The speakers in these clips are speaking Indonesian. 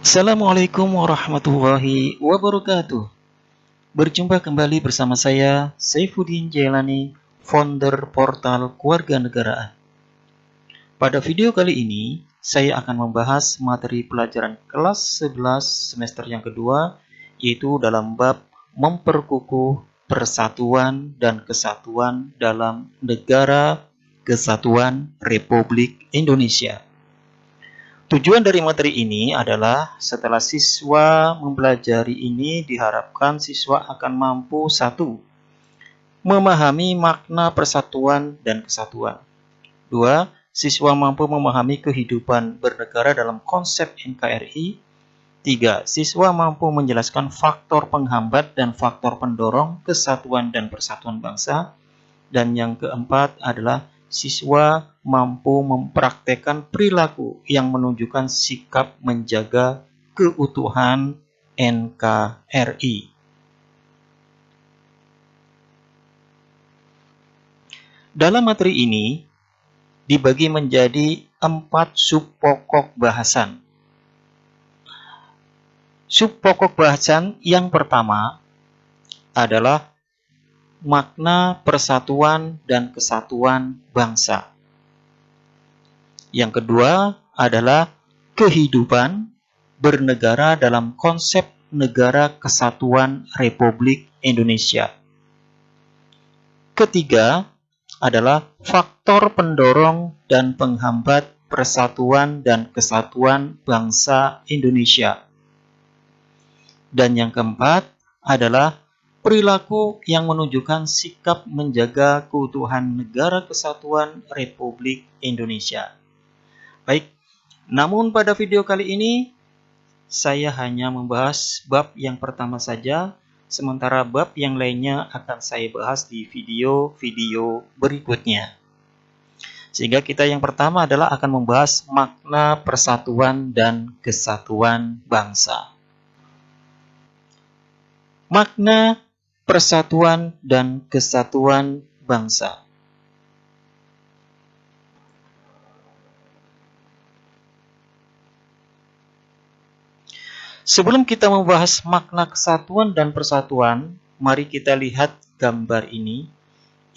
Assalamualaikum warahmatullahi wabarakatuh. Berjumpa kembali bersama saya, Saifuddin Jailani, founder portal Kewarganegaraan. Pada video kali ini, saya akan membahas materi pelajaran kelas 11 semester yang kedua, yaitu dalam bab memperkukuh persatuan dan kesatuan dalam Negara Kesatuan Republik Indonesia. Tujuan dari materi ini adalah setelah siswa mempelajari ini diharapkan siswa akan mampu 1. Memahami makna persatuan dan kesatuan. 2. Siswa mampu memahami kehidupan bernegara dalam konsep NKRI. 3. Siswa mampu menjelaskan faktor penghambat dan faktor pendorong kesatuan dan persatuan bangsa. Dan yang keempat adalah siswa mampu mempraktekkan perilaku yang menunjukkan sikap menjaga keutuhan NKRI. Dalam materi ini dibagi menjadi 4 subpokok bahasan. Subpokok bahasan yang pertama adalah makna persatuan dan kesatuan bangsa. Yang kedua adalah kehidupan bernegara dalam konsep Negara Kesatuan Republik Indonesia. Ketiga adalah faktor pendorong dan penghambat persatuan dan kesatuan bangsa Indonesia. Dan yang keempat adalah perilaku yang menunjukkan sikap menjaga keutuhan Negara Kesatuan Republik Indonesia. Baik, namun pada video kali ini saya hanya membahas bab yang pertama saja, sementara bab yang lainnya akan saya bahas di video-video berikutnya. Sehingga kita yang pertama adalah akan membahas makna persatuan dan kesatuan bangsa. Makna persatuan dan kesatuan bangsa. Sebelum kita membahas makna kesatuan dan persatuan, mari kita lihat gambar ini.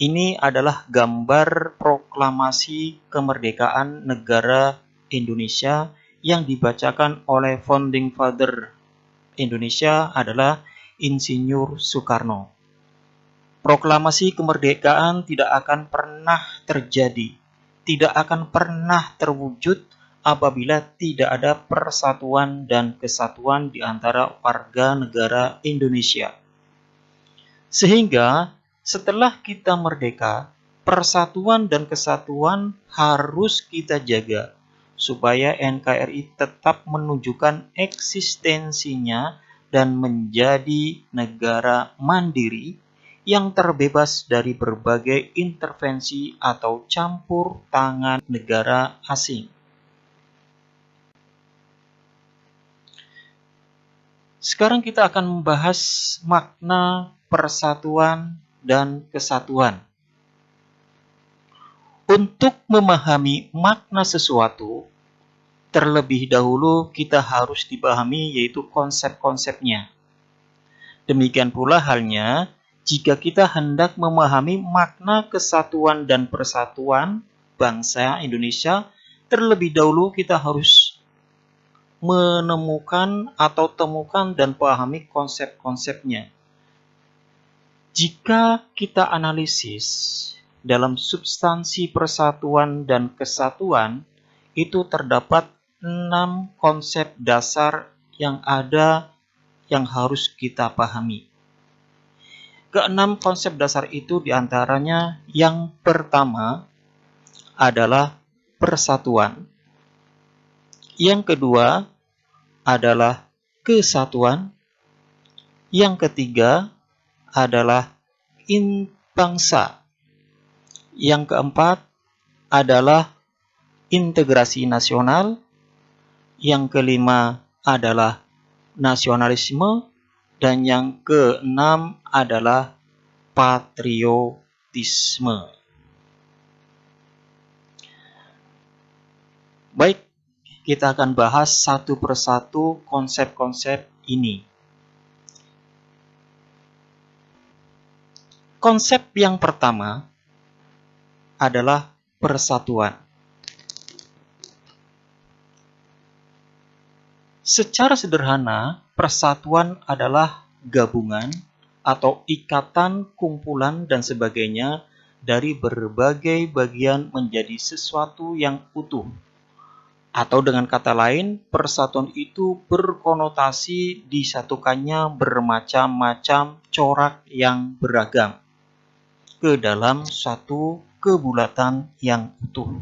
Ini adalah gambar proklamasi kemerdekaan negara Indonesia yang dibacakan oleh founding father Indonesia adalah Insinyur Soekarno. Proklamasi kemerdekaan tidak akan pernah terjadi, tidak akan pernah terwujud apabila tidak ada persatuan dan kesatuan di antara warga negara Indonesia. Sehingga setelah kita merdeka, persatuan dan kesatuan harus kita jaga supaya NKRI tetap menunjukkan eksistensinya dan menjadi negara mandiri yang terbebas dari berbagai intervensi atau campur tangan negara asing. Sekarang kita akan membahas makna persatuan dan kesatuan. Untuk memahami makna sesuatu, terlebih dahulu kita harus dipahami yaitu konsep-konsepnya. Demikian pula halnya jika kita hendak memahami makna kesatuan dan persatuan bangsa Indonesia, terlebih dahulu kita harus menemukan atau temukan dan pahami konsep-konsepnya. Jika kita analisis dalam substansi persatuan dan kesatuan, itu terdapat 6 konsep dasar yang ada yang harus kita pahami. Keenam konsep dasar itu diantaranya yang pertama adalah persatuan. Yang kedua adalah kesatuan. Yang ketiga adalah bangsa. Yang keempat adalah integrasi nasional. Yang kelima adalah nasionalisme. Dan yang keenam adalah patriotisme. Baik, kita akan bahas satu persatu konsep-konsep ini. Konsep yang pertama adalah persatuan. Secara sederhana, persatuan adalah gabungan atau ikatan, kumpulan, dan sebagainya dari berbagai bagian menjadi sesuatu yang utuh. Atau dengan kata lain, persatuan itu berkonotasi disatukannya bermacam-macam corak yang beragam ke dalam satu kebulatan yang utuh.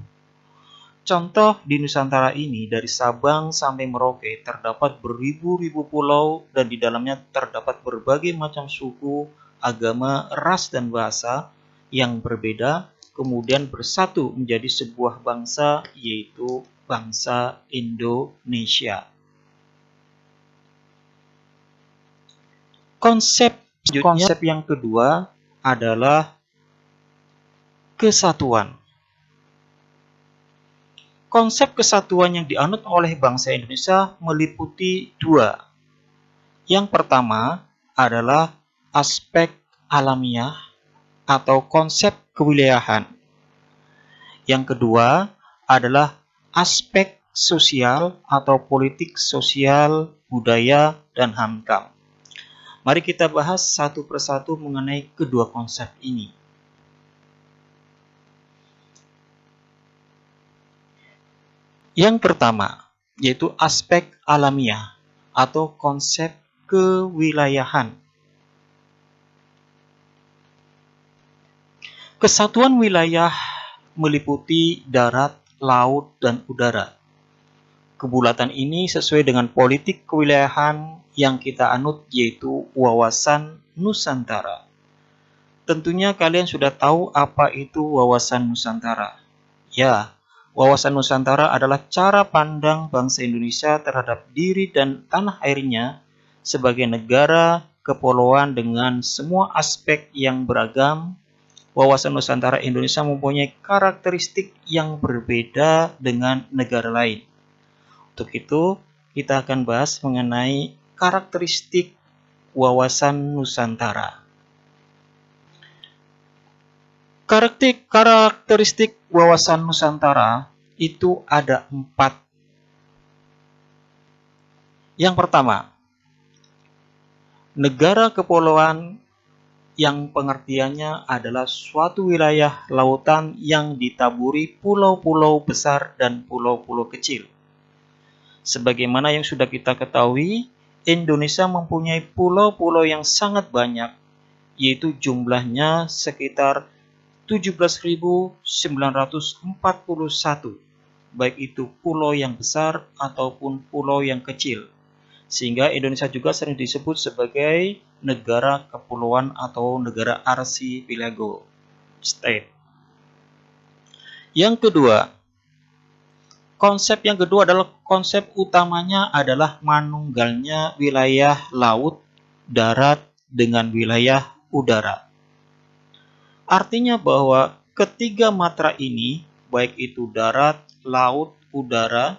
Contoh di Nusantara ini, dari Sabang sampai Merauke terdapat beribu-ribu pulau dan di dalamnya terdapat berbagai macam suku, agama, ras, dan bahasa yang berbeda, kemudian bersatu menjadi sebuah bangsa, yaitu bangsa Indonesia. Konsep yang kedua adalah kesatuan. Konsep kesatuan yang dianut oleh bangsa Indonesia meliputi dua. Yang pertama adalah aspek alamiah atau konsep kewilayahan. Yang kedua adalah aspek sosial atau politik sosial, budaya, dan HAM. Mari kita bahas satu persatu mengenai kedua konsep ini. Yang pertama, yaitu aspek alamiah atau konsep kewilayahan. Kesatuan wilayah meliputi darat, laut, dan udara. Kebulatan ini sesuai dengan politik kewilayahan yang kita anut, yaitu wawasan Nusantara. Tentunya kalian sudah tahu apa itu wawasan Nusantara. Ya, wawasan Nusantara adalah cara pandang bangsa Indonesia terhadap diri dan tanah airnya sebagai negara kepulauan dengan semua aspek yang beragam. Wawasan Nusantara Indonesia mempunyai karakteristik yang berbeda dengan negara lain. Untuk itu, kita akan bahas mengenai karakteristik wawasan Nusantara. Karakteristik wawasan Nusantara itu ada 4. Yang pertama, negara kepulauan yang pengertiannya adalah suatu wilayah lautan yang ditaburi pulau-pulau besar dan pulau-pulau kecil. Sebagaimana yang sudah kita ketahui, Indonesia mempunyai pulau-pulau yang sangat banyak, yaitu jumlahnya sekitar 17.941, baik itu pulau yang besar ataupun pulau yang kecil. Sehingga Indonesia juga sering disebut sebagai negara kepulauan atau negara archipelago state. Yang kedua, konsep yang kedua adalah konsep utamanya adalah manunggalnya wilayah laut, darat, dengan wilayah udara. Artinya bahwa ketiga matra ini, baik itu darat, laut, udara,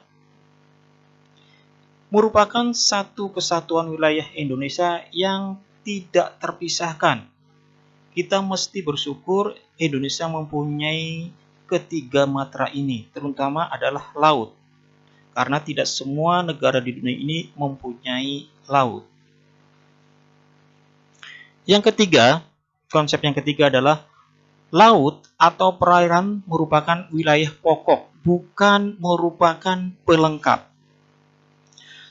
merupakan satu kesatuan wilayah Indonesia yang tidak terpisahkan. Kita mesti bersyukur Indonesia mempunyai ketiga matra ini, terutama adalah laut. Karena tidak semua negara di dunia ini mempunyai laut. Yang ketiga, konsep yang ketiga adalah laut atau perairan merupakan wilayah pokok, bukan merupakan pelengkap.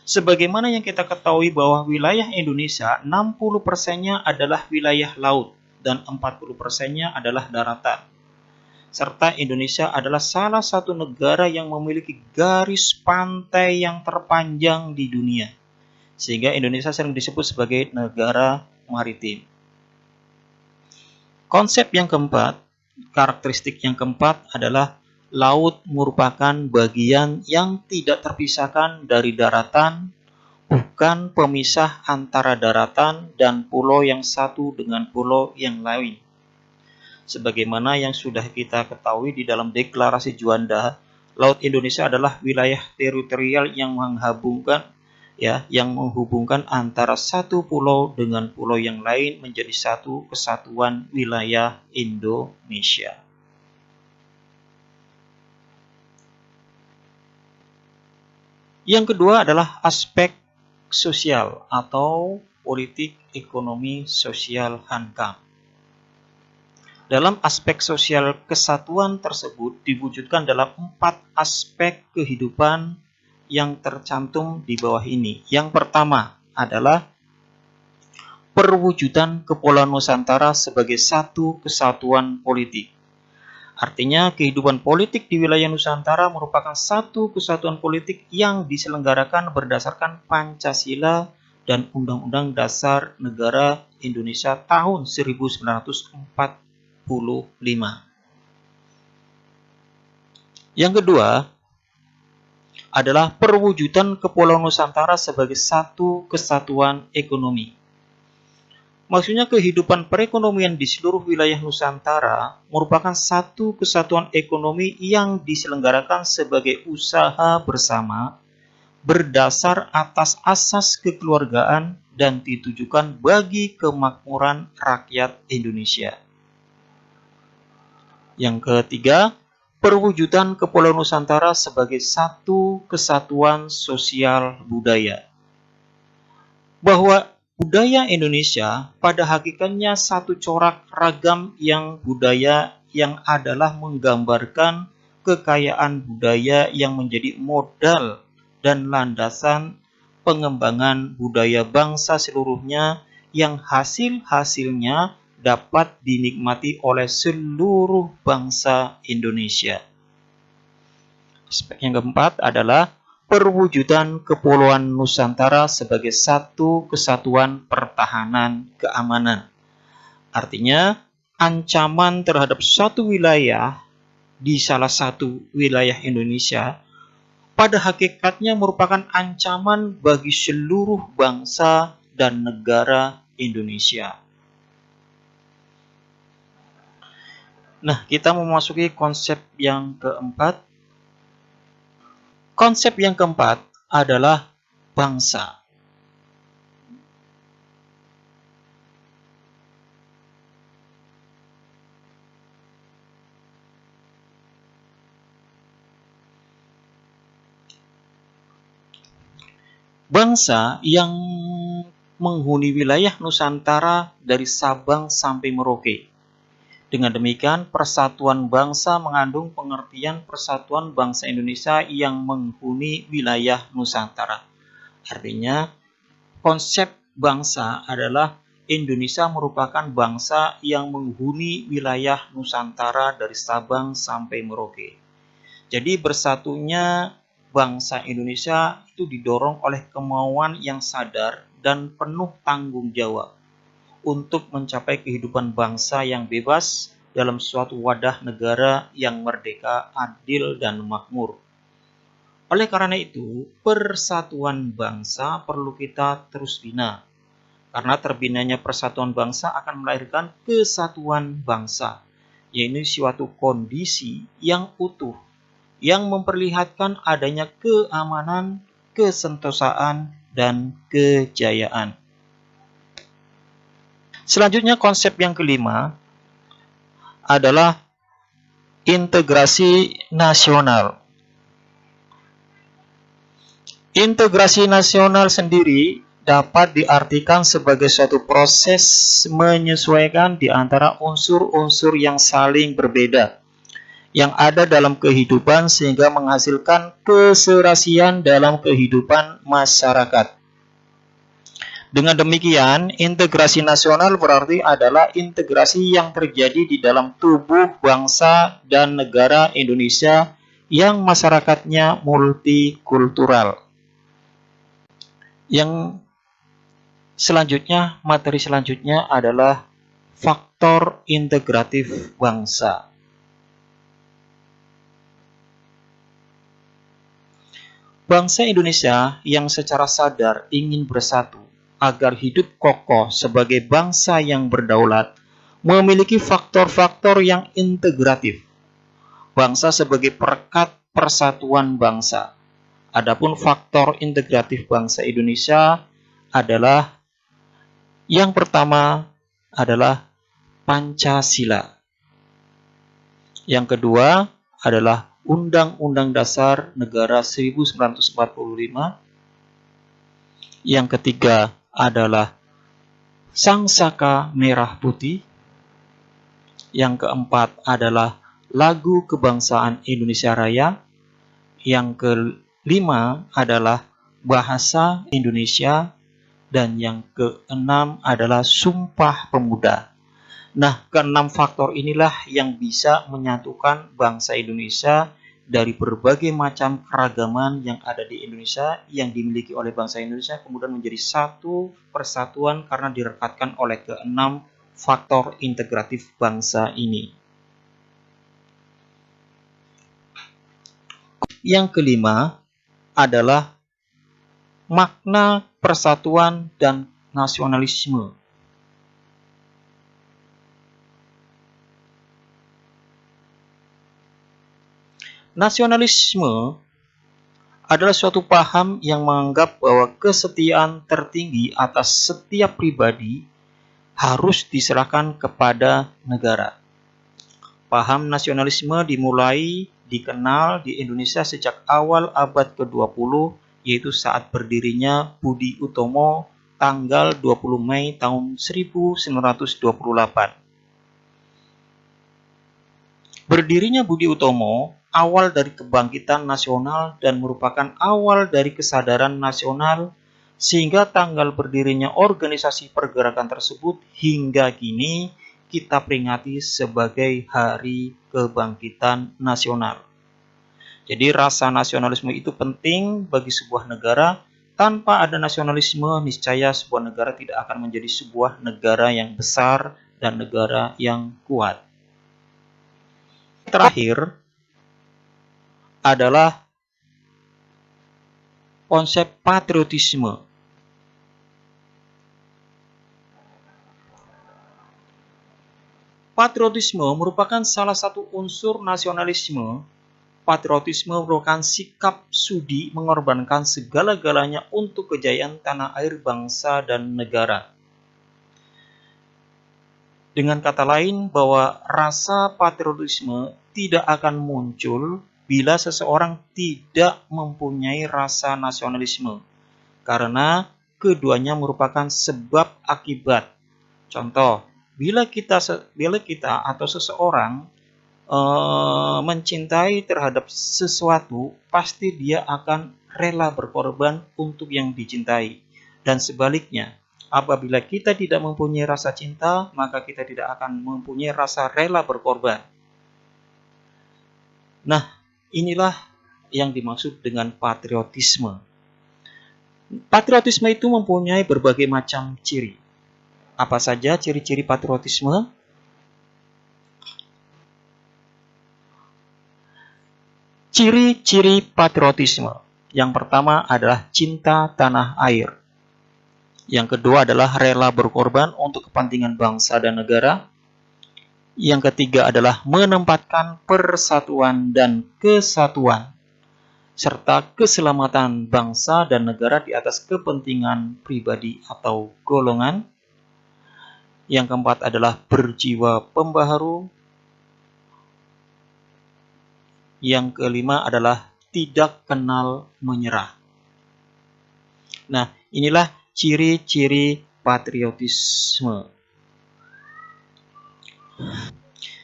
Sebagaimana yang kita ketahui bahwa wilayah Indonesia 60%-nya adalah wilayah laut dan 40%-nya adalah daratan. Serta Indonesia adalah salah satu negara yang memiliki garis pantai yang terpanjang di dunia. Sehingga Indonesia sering disebut sebagai negara maritim. Konsep yang keempat, karakteristik yang keempat adalah laut merupakan bagian yang tidak terpisahkan dari daratan, bukan pemisah antara daratan dan pulau yang satu dengan pulau yang lain. Sebagaimana yang sudah kita ketahui di dalam deklarasi Juanda, Laut Indonesia adalah wilayah teritorial yang menghubungkan antara satu pulau dengan pulau yang lain menjadi satu kesatuan wilayah Indonesia. Yang kedua adalah aspek sosial atau politik ekonomi sosial HANKAM. Dalam aspek sosial, kesatuan tersebut diwujudkan dalam 4 aspek kehidupan yang tercantum di bawah ini. Yang pertama adalah perwujudan Kepulauan Nusantara sebagai satu kesatuan politik. Artinya, kehidupan politik di wilayah Nusantara merupakan satu kesatuan politik yang diselenggarakan berdasarkan Pancasila dan Undang-Undang Dasar Negara Indonesia tahun 1945. Yang kedua adalah perwujudan Kepulauan Nusantara sebagai satu kesatuan ekonomi. Maksudnya kehidupan perekonomian di seluruh wilayah Nusantara merupakan satu kesatuan ekonomi yang diselenggarakan sebagai usaha bersama berdasar atas asas kekeluargaan dan ditujukan bagi kemakmuran rakyat Indonesia. Yang ketiga, perwujudan Kepulauan Nusantara sebagai satu kesatuan sosial budaya. Bahwa budaya Indonesia pada hakikatnya satu corak ragam yang budaya yang adalah menggambarkan kekayaan budaya yang menjadi modal dan landasan pengembangan budaya bangsa seluruhnya yang hasil-hasilnya dapat dinikmati oleh seluruh bangsa Indonesia. Aspek yang keempat adalah perwujudan Kepulauan Nusantara sebagai satu kesatuan pertahanan keamanan. Artinya, ancaman terhadap suatu wilayah di salah satu wilayah Indonesia pada hakikatnya merupakan ancaman bagi seluruh bangsa dan negara Indonesia. Nah, kita memasuki konsep yang keempat. Konsep yang keempat adalah bangsa. Bangsa yang menghuni wilayah Nusantara dari Sabang sampai Merauke. Dengan demikian, persatuan bangsa mengandung pengertian persatuan bangsa Indonesia yang menghuni wilayah Nusantara. Artinya, konsep bangsa adalah Indonesia merupakan bangsa yang menghuni wilayah Nusantara dari Sabang sampai Merauke. Jadi bersatunya bangsa Indonesia itu didorong oleh kemauan yang sadar dan penuh tanggung jawab untuk mencapai kehidupan bangsa yang bebas dalam suatu wadah negara yang merdeka, adil, dan makmur. Oleh karena itu, persatuan bangsa perlu kita terus bina. Karena terbinanya persatuan bangsa akan melahirkan kesatuan bangsa, yaitu suatu kondisi yang utuh, yang memperlihatkan adanya keamanan, kesentosaan, dan kejayaan. Selanjutnya konsep yang kelima adalah integrasi nasional. Integrasi nasional sendiri dapat diartikan sebagai suatu proses menyesuaikan di antara unsur-unsur yang saling berbeda yang ada dalam kehidupan sehingga menghasilkan keserasian dalam kehidupan masyarakat. Dengan demikian, integrasi nasional berarti adalah integrasi yang terjadi di dalam tubuh bangsa dan negara Indonesia yang masyarakatnya multikultural. Yang selanjutnya, materi selanjutnya adalah faktor integratif bangsa. Bangsa Indonesia yang secara sadar ingin bersatu agar hidup kokoh sebagai bangsa yang berdaulat memiliki faktor-faktor yang integratif. Bangsa sebagai perekat persatuan bangsa. Adapun faktor integratif bangsa Indonesia adalah yang pertama adalah Pancasila. Yang kedua adalah Undang-Undang Dasar Negara 1945. Yang ketiga adalah Sang Saka Merah Putih. Yang keempat adalah Lagu Kebangsaan Indonesia Raya. Yang kelima adalah Bahasa Indonesia. Dan yang keenam adalah Sumpah Pemuda. Nah, keenam faktor inilah yang bisa menyatukan bangsa Indonesia dari berbagai macam keragaman yang ada di Indonesia, yang dimiliki oleh bangsa Indonesia, kemudian menjadi satu persatuan karena direkatkan oleh keenam faktor integratif bangsa ini. Yang kelima adalah makna persatuan dan nasionalisme. Nasionalisme adalah suatu paham yang menganggap bahwa kesetiaan tertinggi atas setiap pribadi harus diserahkan kepada negara. Paham nasionalisme dimulai dikenal di Indonesia sejak awal abad ke-20, yaitu saat berdirinya Budi Utomo tanggal 20 Mei tahun 1928. Berdirinya Budi Utomo awal dari kebangkitan nasional dan merupakan awal dari kesadaran nasional, sehingga tanggal berdirinya organisasi pergerakan tersebut hingga kini kita peringati sebagai Hari Kebangkitan Nasional. Jadi rasa nasionalisme itu penting bagi sebuah negara. Tanpa ada nasionalisme, niscaya sebuah negara tidak akan menjadi sebuah negara yang besar dan negara yang kuat. Terakhir adalah konsep patriotisme. Patriotisme merupakan salah satu unsur nasionalisme. Patriotisme merupakan sikap sudi mengorbankan segala-galanya untuk kejayaan tanah air, bangsa, dan negara. Dengan kata lain, bahwa rasa patriotisme tidak akan muncul bila seseorang tidak mempunyai rasa nasionalisme, karena keduanya merupakan sebab akibat. Contoh, bila kita atau seseorang mencintai terhadap sesuatu, pasti dia akan rela berkorban untuk yang dicintai. Dan sebaliknya, apabila kita tidak mempunyai rasa cinta, maka kita tidak akan mempunyai rasa rela berkorban. Nah, inilah yang dimaksud dengan patriotisme. Patriotisme itu mempunyai berbagai macam ciri. Apa saja ciri-ciri patriotisme? Ciri-ciri patriotisme. Yang pertama adalah cinta tanah air. Yang kedua adalah rela berkorban untuk kepentingan bangsa dan negara. Yang ketiga adalah menempatkan persatuan dan kesatuan serta keselamatan bangsa dan negara di atas kepentingan pribadi atau golongan. Yang keempat adalah berjiwa pembaharu. Yang kelima adalah tidak kenal menyerah. Nah, inilah ciri-ciri patriotisme.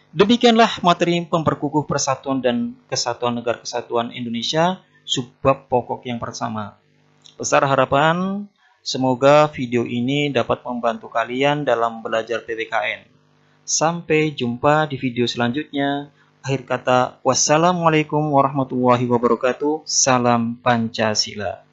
Demikianlah materi memperkukuh persatuan dan kesatuan negara kesatuan Indonesia, subbab pokok yang pertama. Besar harapan semoga video ini dapat membantu kalian dalam belajar PPKN. Sampai jumpa di video selanjutnya. Akhir kata, wassalamualaikum warahmatullahi wabarakatuh. Salam Pancasila.